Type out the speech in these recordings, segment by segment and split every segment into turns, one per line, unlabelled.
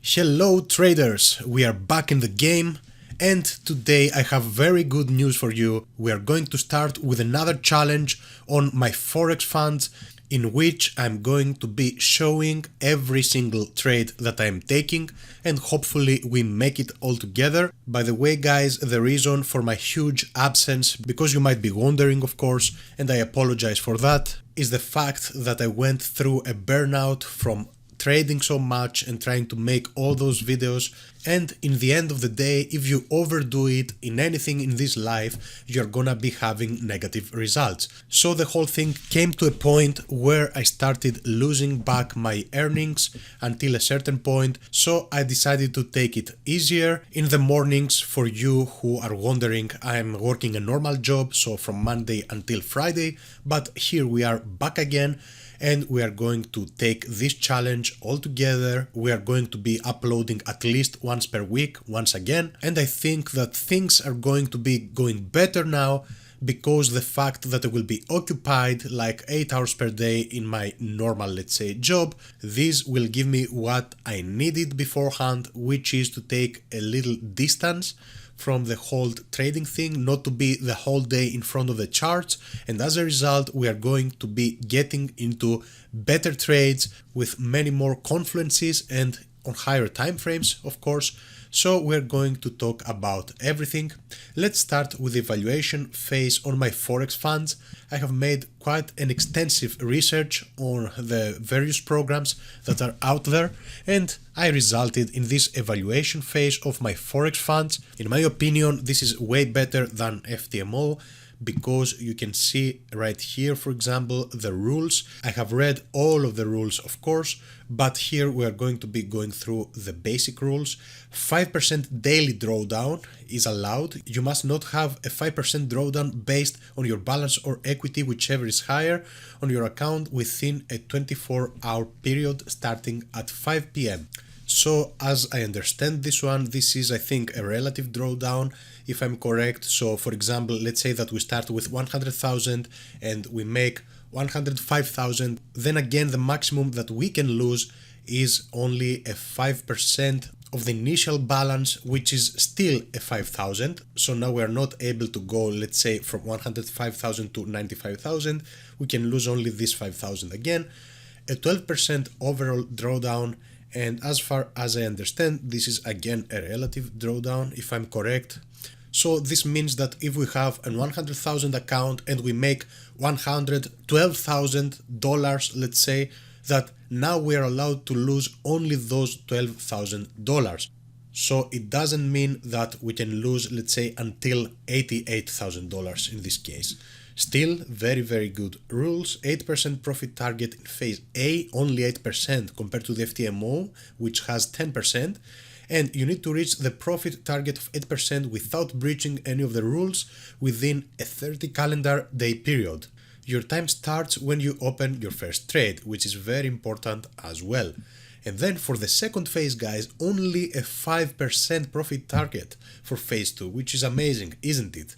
Hello traders, we are back in the game and today I have very good news for you. We are going to start with another challenge on my Forex Funds in which I'm going to be showing every single trade that I'm taking and hopefully we make it all together. By the way guys, the reason for my huge absence, because you might be wondering of course, and I apologize for that, is the fact that I went through a burnout from trading so much and trying to make all those videos, and in the end of the day, if you overdo it in anything in this life, you're gonna be having negative results. So the whole thing came to a point where I started losing back my earnings until a certain point, so I decided to take it easier. In the mornings, for you who are wondering, I'm working a normal job, so from Monday until Friday, but here we are back again. And we are going to take this challenge all together. We are going to be uploading at least once per week, once again. And I think that things are going to be going better now because the fact that I will be occupied like 8 hours per day in my normal, let's say, job, this will give me what I needed beforehand, which is to take a little distance from the whole trading thing, not to be the whole day in front of the charts, and as a result we are going to be getting into better trades with many more confluences and on higher time frames of course. So we're going to talk about everything. Let's start with the evaluation phase on my Forex funds. I have made quite an extensive research on the various programs that are out there and I resulted in this evaluation phase of my Forex funds. In my opinion, this is way better than FTMO because you can see right here, for example, the rules. I have read all of the rules, of course, but here we are going to be going through the basic rules. 5% daily drawdown is allowed. You must not have a 5% drawdown based on your balance or equity, whichever is higher, on your account within a 24-hour period starting at 5 p.m. So as I understand this one, this is I think a relative drawdown if I'm correct. So for example, let's say that we start with 100,000 and we make 105,000, then again the maximum that we can lose is only a 5% of the initial balance, which is still a 5,000. So now we are not able to go, let's say, from 105,000 to 95,000. We can lose only this 5,000 again. A 12% overall drawdown. And as far as I understand, this is again a relative drawdown, if I'm correct. So this means that if we have a 100,000 account and we make $112,000, let's say, that now we are allowed to lose only those $12,000. So it doesn't mean that we can lose, let's say, until $88,000 in this case. Still very, very good rules. 8% profit target in phase A, only 8% compared to the FTMO, which has 10%. And you need to reach the profit target of 8% without breaching any of the rules within a 30 calendar day period. Your time starts when you open your first trade, which is very important as well. And then for the second phase, guys, only a 5% profit target for phase 2, which is amazing, isn't it?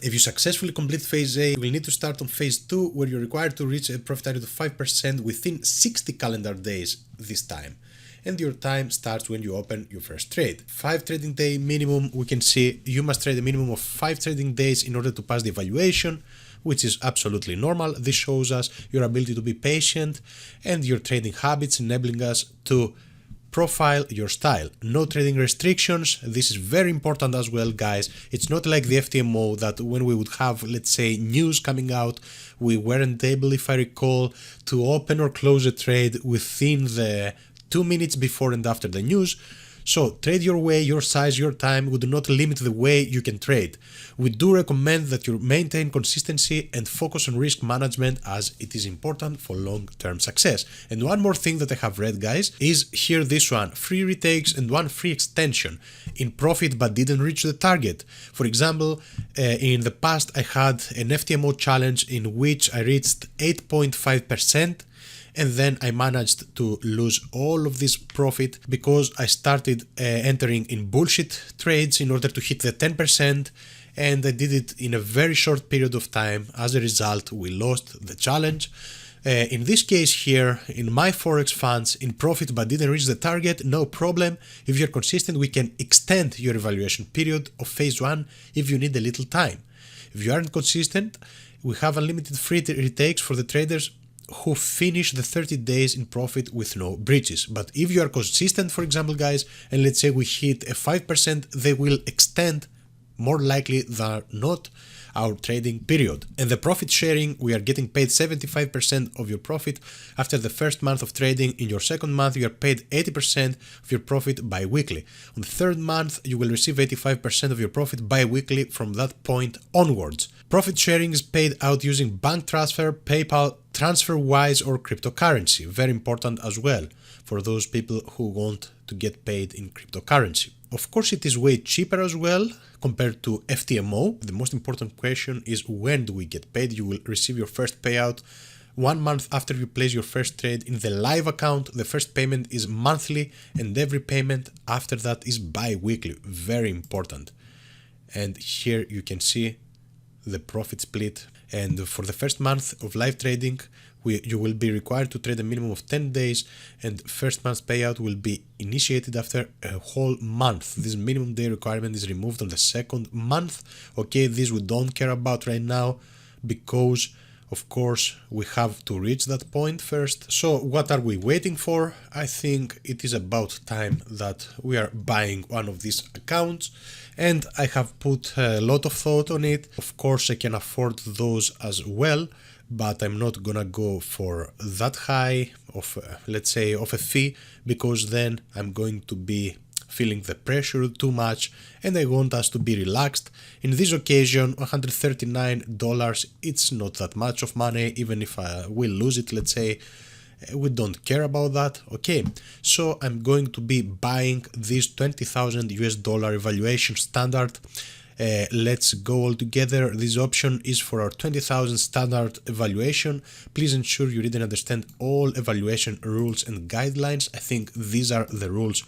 If you successfully complete phase A, you will need to start on phase 2 where you're required to reach a profit target of 5% within 60 calendar days this time. And your time starts when you open your first trade. 5 trading day minimum, we can see you must trade a minimum of 5 trading days in order to pass the evaluation, which is absolutely normal. This shows us your ability to be patient and your trading habits, enabling us to profile your style. No trading restrictions. This is very important as well, guys. It's not like the FTMO that when we would have, let's say, news coming out, we weren't able, if I recall, to open or close a trade within the 2 minutes before and after the news. So trade your way, your size, your time. We do not limit the way you can trade. We do recommend that you maintain consistency and focus on risk management as it is important for long-term success. And one more thing that I have read, guys, is here this one, 3 retakes and 1 free extension in profit but didn't reach the target. For example, in the past I had an FTMO challenge in which I reached 8.5%. And then I managed to lose all of this profit because I started entering in bullshit trades in order to hit the 10%, and I did it in a very short period of time. As a result, we lost the challenge. In this case here, in My Forex Funds, in profit but didn't reach the target, no problem. If you're consistent, we can extend your evaluation period of phase 1 if you need a little time. If you aren't consistent, we have unlimited free retakes for the traders who finish the 30 days in profit with no breaches. But if you are consistent, for example, guys, and let's say we hit a 5%, they will extend more likely than not our trading period. And the profit sharing, we are getting paid 75% of your profit after the first month of trading. In your second month, you are paid 80% of your profit bi-weekly. On the third month, you will receive 85% of your profit bi-weekly from that point onwards. Profit sharing is paid out using bank transfer, PayPal, TransferWise or cryptocurrency. Very important as well for those people who want to get paid in cryptocurrency. Of course, it is way cheaper as well compared to FTMO. The most important question is, when do we get paid? You will receive your first payout 1 month after you place your first trade in the live account. The first payment is monthly and every payment after that is bi-weekly. Very important. And here you can see the profit split. And for the first month of live trading, you will be required to trade a minimum of 10 days, and first month's payout will be initiated after a whole month. This minimum day requirement is removed on the second month. Okay, this we don't care about right now because of course we have to reach that point first. So what are we waiting for? I think it is about time that we are buying one of these accounts, and I have put a lot of thought on it. Of course I can afford those as well, but I'm not gonna go for that high of let's say of a fee, because then I'm going to be feeling the pressure too much and I want us to be relaxed. In this occasion, $139, it's not that much of money. Even if I will lose it, let's say, we don't care about that. Okay, so I'm going to be buying this 20,000 US dollar evaluation standard. Let's go all together. This option is for our 20,000 standard evaluation. Please ensure you read and understand all evaluation rules and guidelines. I think these are the rules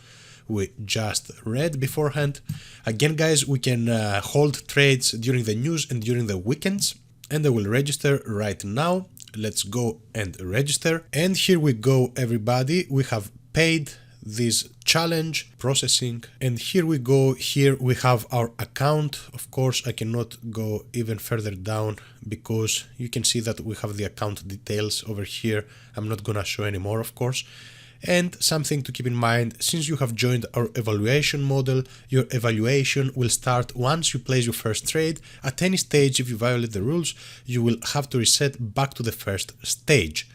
we just read beforehand. Again, guys, we can hold trades during the news and during the weekends, and I will register right now. Let's go and register. And here we go, everybody. We have paid this challenge processing, and here we go. Here we have our account. Of course I cannot go even further down because you can see that we have the account details over here. I'm not gonna show anymore, of course. And something to keep in mind, since you have joined our evaluation model, your evaluation will start once you place your first trade. At any stage, if you violate the rules, you will have to reset back to the first stage.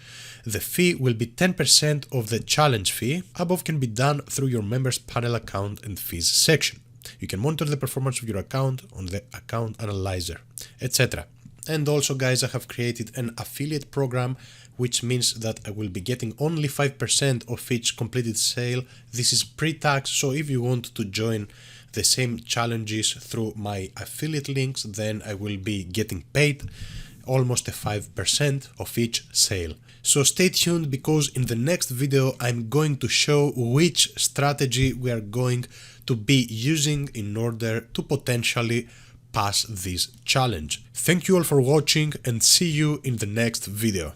The fee will be 10% of the challenge fee. Above can be done through your members panel account and fees section. You can monitor the performance of your account on the account analyzer, etc. And also, guys, I have created an affiliate program, which means that I will be getting only 5% of each completed sale. This is pre-tax, so if you want to join the same challenges through my affiliate links, then I will be getting paid almost a 5% of each sale. So stay tuned, because in the next video I'm going to show which strategy we are going to be using in order to potentially pass this challenge. Thank you all for watching and see you in the next video.